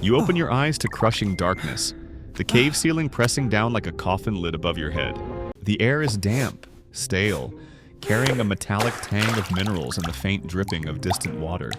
You open your eyes to crushing darkness, the cave ceiling pressing down like a coffin lid above your head. The air is damp, stale, carrying a metallic tang of minerals and the faint dripping of distant water.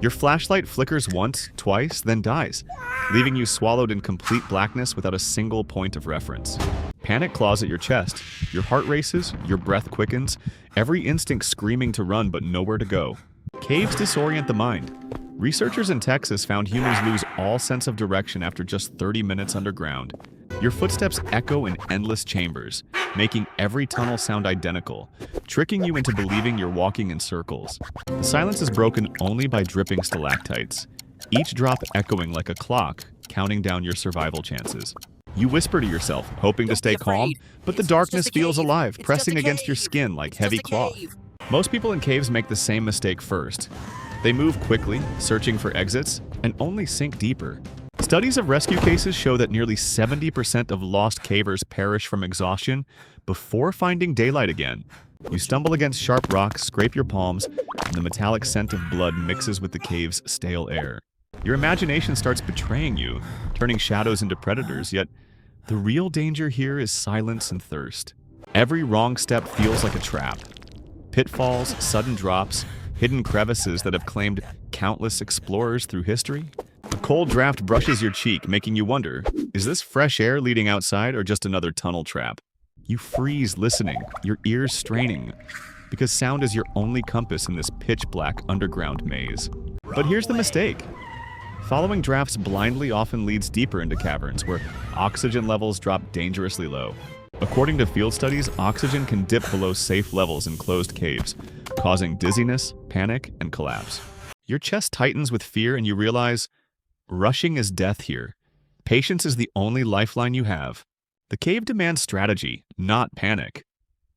Your flashlight flickers once, twice, then dies, leaving you swallowed in complete blackness without a single point of reference. Panic claws at your chest. Your heart races, your breath quickens, every instinct screaming to run but nowhere to go. Caves disorient the mind. Researchers in Texas found humans lose all sense of direction after just 30 minutes underground. Your footsteps echo in endless chambers, making every tunnel sound identical, tricking you into believing you're walking in circles. The silence is broken only by dripping stalactites, each drop echoing like a clock, counting down your survival chances. You whisper to yourself, hoping to stay calm, but the darkness feels alive, pressing against your skin like heavy cloth. Most people in caves make the same mistake first. They move quickly, searching for exits, and only sink deeper. Studies of rescue cases show that nearly 70% of lost cavers perish from exhaustion before finding daylight again. You stumble against sharp rocks, scrape your palms, and the metallic scent of blood mixes with the cave's stale air. Your imagination starts betraying you, turning shadows into predators, yet the real danger here is silence and thirst. Every wrong step feels like a trap. Pitfalls, sudden drops, hidden crevices that have claimed countless explorers through history. A cold draft brushes your cheek, making you wonder, is this fresh air leading outside or just another tunnel trap? You freeze listening, your ears straining, because sound is your only compass in this pitch-black underground maze. But here's the mistake. Following drafts blindly often leads deeper into caverns where oxygen levels drop dangerously low. According to field studies, oxygen can dip below safe levels in closed caves, causing dizziness, panic, and collapse. Your chest tightens with fear and you realize, rushing is death here. Patience is the only lifeline you have. The cave demands strategy, not panic.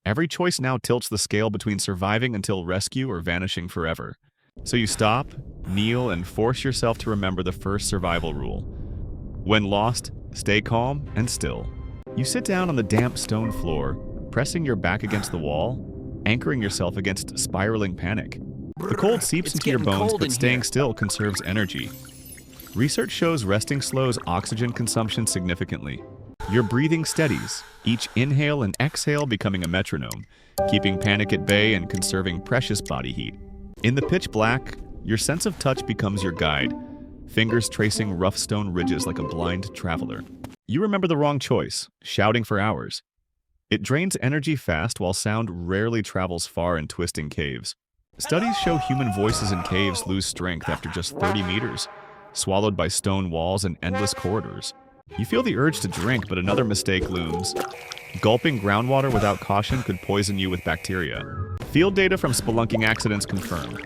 Every choice now tilts the scale between surviving until rescue or vanishing forever. So you stop, kneel, and force yourself to remember the first survival rule. When lost, stay calm and still. You sit down on the damp stone floor, pressing your back against the wall, anchoring yourself against spiraling panic. The cold seeps into your bones, but staying still conserves energy. Research shows resting slows oxygen consumption significantly. Your breathing steadies, each inhale and exhale becoming a metronome, keeping panic at bay and conserving precious body heat. In the pitch black, your sense of touch becomes your guide, fingers tracing rough stone ridges like a blind traveler. You remember the wrong choice, shouting for hours. It drains energy fast while sound rarely travels far in twisting caves. Studies show human voices in caves lose strength after just 30 meters, swallowed by stone walls and endless corridors. You feel the urge to drink, but another mistake looms. Gulping groundwater without caution could poison you with bacteria. Field data from spelunking accidents confirm.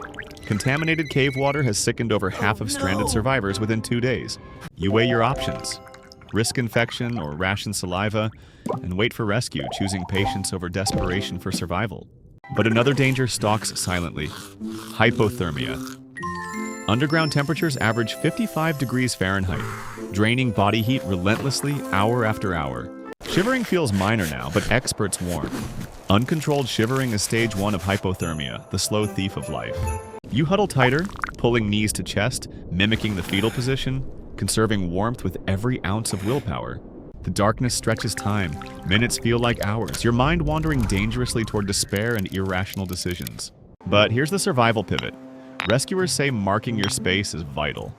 Contaminated cave water has sickened over half of stranded survivors within 2 days. You weigh your options. Risk infection or ration saliva, and wait for rescue, choosing patience over desperation for survival. But another danger stalks silently: hypothermia. Underground temperatures average 55 degrees Fahrenheit, draining body heat relentlessly hour after hour. Shivering feels minor now, but experts warn. Uncontrolled shivering is stage 1 of hypothermia, the slow thief of life. You huddle tighter, pulling knees to chest, mimicking the fetal position, conserving warmth with every ounce of willpower. The darkness stretches time. Minutes feel like hours, your mind wandering dangerously toward despair and irrational decisions. But here's the survival pivot. Rescuers say marking your space is vital.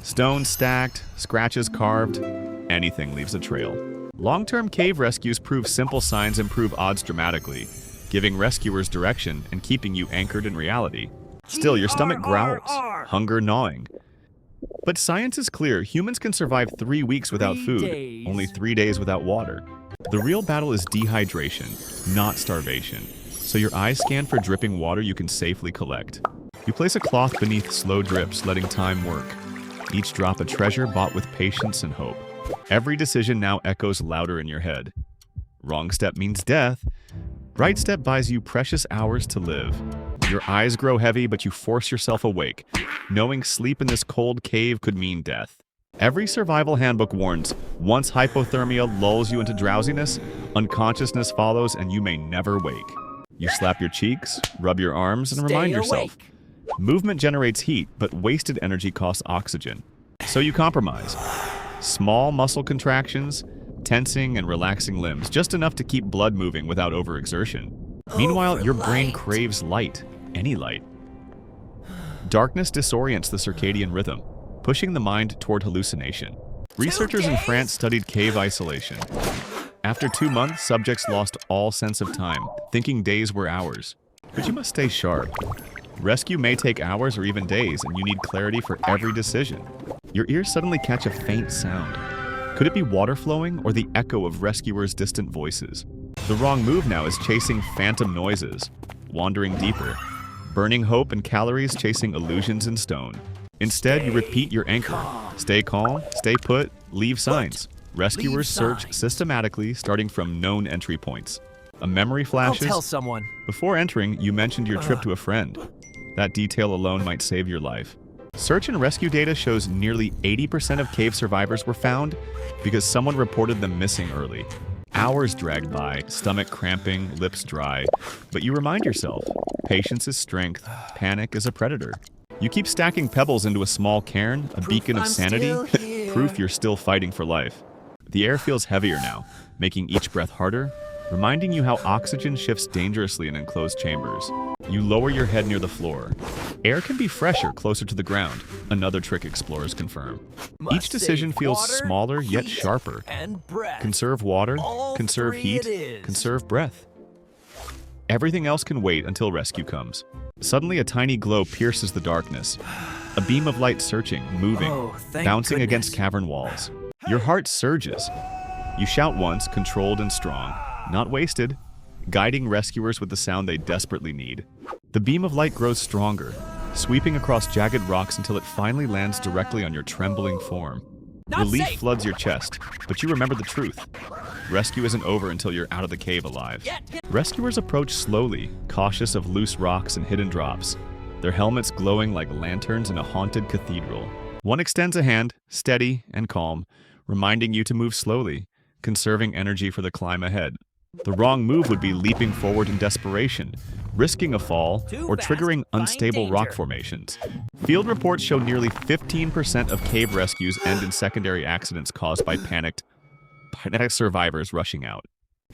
Stones stacked, scratches carved, anything leaves a trail. Long-term cave rescues prove simple signs improve odds dramatically, giving rescuers direction and keeping you anchored in reality. Still, your stomach growls, hunger gnawing. But science is clear, humans can survive 3 weeks without food, only 3 days without water. The real battle is dehydration, not starvation. So your eyes scan for dripping water you can safely collect. You place a cloth beneath slow drips, letting time work. Each drop a treasure bought with patience and hope. Every decision now echoes louder in your head. Wrong step means death. Right step buys you precious hours to live. Your eyes grow heavy, but you force yourself awake, knowing sleep in this cold cave could mean death. Every survival handbook warns, once hypothermia lulls you into drowsiness, unconsciousness follows and you may never wake. You slap your cheeks, rub your arms, and remind yourself. Movement generates heat, but wasted energy costs oxygen. So you compromise. Small muscle contractions, tensing and relaxing limbs, just enough to keep blood moving without overexertion. Meanwhile, your brain craves light, any light. Darkness disorients the circadian rhythm, pushing the mind toward hallucination. Researchers in France studied cave isolation. After 2 months, subjects lost all sense of time, thinking days were hours. But you must stay sharp. Rescue may take hours or even days, and you need clarity for every decision. Your ears suddenly catch a faint sound. Could it be water flowing or the echo of rescuers' distant voices? The wrong move now is chasing phantom noises, wandering deeper, burning hope and calories chasing illusions in stone. Instead, you repeat your anchor. Stay calm, stay put, leave signs. Rescuers search systematically, starting from known entry points. A memory flashes. I'll tell someone. Before entering, you mentioned your trip to a friend. That detail alone might save your life. Search and rescue data shows nearly 80% of cave survivors were found because someone reported them missing early. Hours dragged by, stomach cramping, lips dry. But you remind yourself, patience is strength, panic is a predator. You keep stacking pebbles into a small cairn, a beacon of sanity, proof you're still fighting for life. The air feels heavier now, making each breath harder, reminding you how oxygen shifts dangerously in enclosed chambers. You lower your head near the floor. Air can be fresher closer to the ground, another trick explorers confirm. Each decision feels smaller yet sharper. Conserve water, conserve heat, conserve breath. Everything else can wait until rescue comes. Suddenly a tiny glow pierces the darkness. A beam of light searching, moving, bouncing against cavern walls. Your heart surges. You shout once, controlled and strong, not wasted, guiding rescuers with the sound they desperately need. The beam of light grows stronger, sweeping across jagged rocks until it finally lands directly on your trembling form. Relief floods your chest, but you remember the truth. Rescue isn't over until you're out of the cave alive. Rescuers approach slowly, cautious of loose rocks and hidden drops, their helmets glowing like lanterns in a haunted cathedral. One extends a hand, steady and calm, reminding you to move slowly, conserving energy for the climb ahead. The wrong move would be leaping forward in desperation, risking a fall, or triggering unstable rock formations. Field reports show nearly 15% of cave rescues end in secondary accidents caused by panicked survivors rushing out.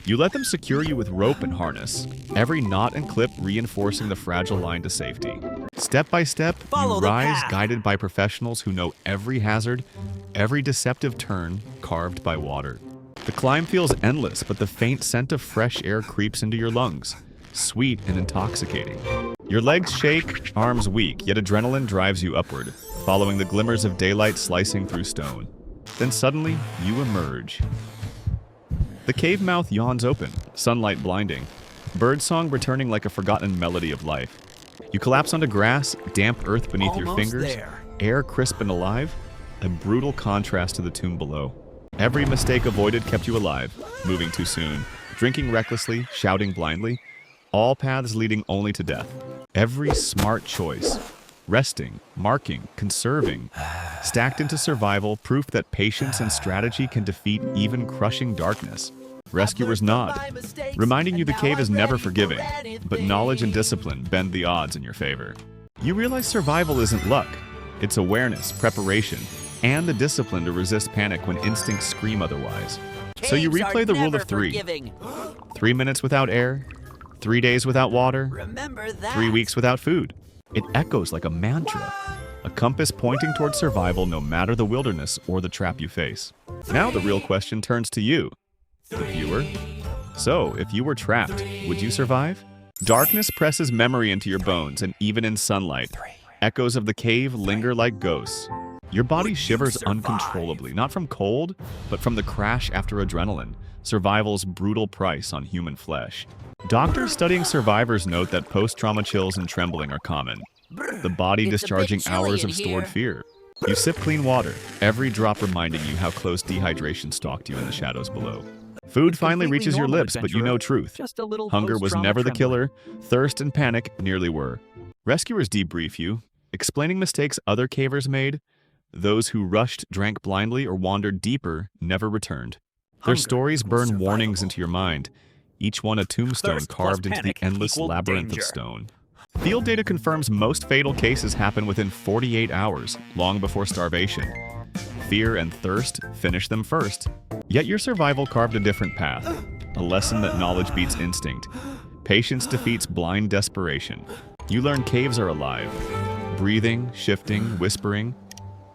You let them secure you with rope and harness, every knot and clip reinforcing the fragile line to safety. Step by step, you rise guided by professionals who know every hazard, every deceptive turn carved by water. The climb feels endless, but the faint scent of fresh air creeps into your lungs, sweet and intoxicating. Your legs shake, arms weak, yet adrenaline drives you upward, following the glimmers of daylight slicing through stone. Then suddenly, you emerge. The cave mouth yawns open, sunlight blinding, birdsong returning like a forgotten melody of life. You collapse onto grass, damp earth beneath your fingers, air crisp and alive, a brutal contrast to the tomb below. Every mistake avoided kept you alive, moving too soon, drinking recklessly, shouting blindly, all paths leading only to death. Every smart choice, resting, marking, conserving, stacked into survival, proof that patience and strategy can defeat even crushing darkness. Rescuers nod, reminding you the cave is never forgiving, but knowledge and discipline bend the odds in your favor. You realize survival isn't luck, it's awareness, preparation, and the discipline to resist panic when instincts scream otherwise. So you replay the rule of 3. 3 minutes without air, 3 days without water, 3 weeks without food. It echoes like a mantra, a compass pointing towards survival no matter the wilderness or the trap you face. Now the real question turns to you, the viewer. So, if you were trapped, would you survive? Darkness presses memory into your bones, and even in sunlight, echoes of the cave linger like ghosts. Your body shivers uncontrollably, not from cold, but from the crash after adrenaline, survival's brutal price on human flesh. Doctors studying survivors note that post-trauma chills and trembling are common, the body discharging hours of stored fear. You sip clean water, every drop reminding you how close dehydration stalked you in the shadows below. Food finally reaches your lips, but you know truth. Hunger was never the killer, thirst and panic nearly were. Rescuers debrief you, explaining mistakes other cavers made. Those who rushed, drank blindly, or wandered deeper never returned. Their stories burn warnings into your mind, each one a tombstone carved into the endless labyrinth of stone. Field data confirms most fatal cases happen within 48 hours, long before starvation. Fear and thirst finish them first. Yet your survival carved a different path, a lesson that knowledge beats instinct. Patience defeats blind desperation. You learn caves are alive, breathing, shifting, whispering,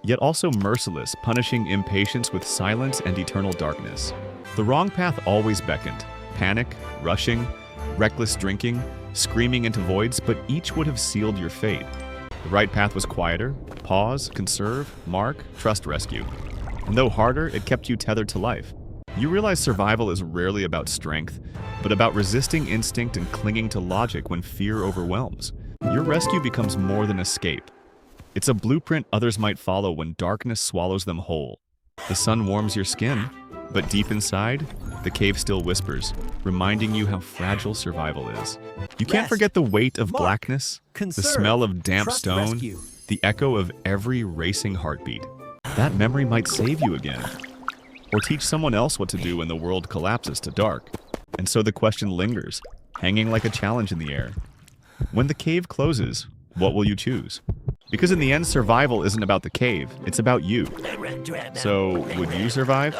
yet also merciless, punishing impatience with silence and eternal darkness. The wrong path always beckoned. Panic, rushing, reckless drinking, screaming into voids, but each would have sealed your fate. The right path was quieter: pause, conserve, mark, trust, rescue. And though harder, it kept you tethered to life. You realize survival is rarely about strength, but about resisting instinct and clinging to logic when fear overwhelms. Your rescue becomes more than escape. It's a blueprint others might follow when darkness swallows them whole. The sun warms your skin, but deep inside, the cave still whispers, reminding you how fragile survival is. You can't forget the weight of blackness, the smell of damp stone, the echo of every racing heartbeat. That memory might save you again, or teach someone else what to do when the world collapses to dark. And so the question lingers, hanging like a challenge in the air. When the cave closes, what will you choose? Because in the end, survival isn't about the cave, it's about you. So, would you survive?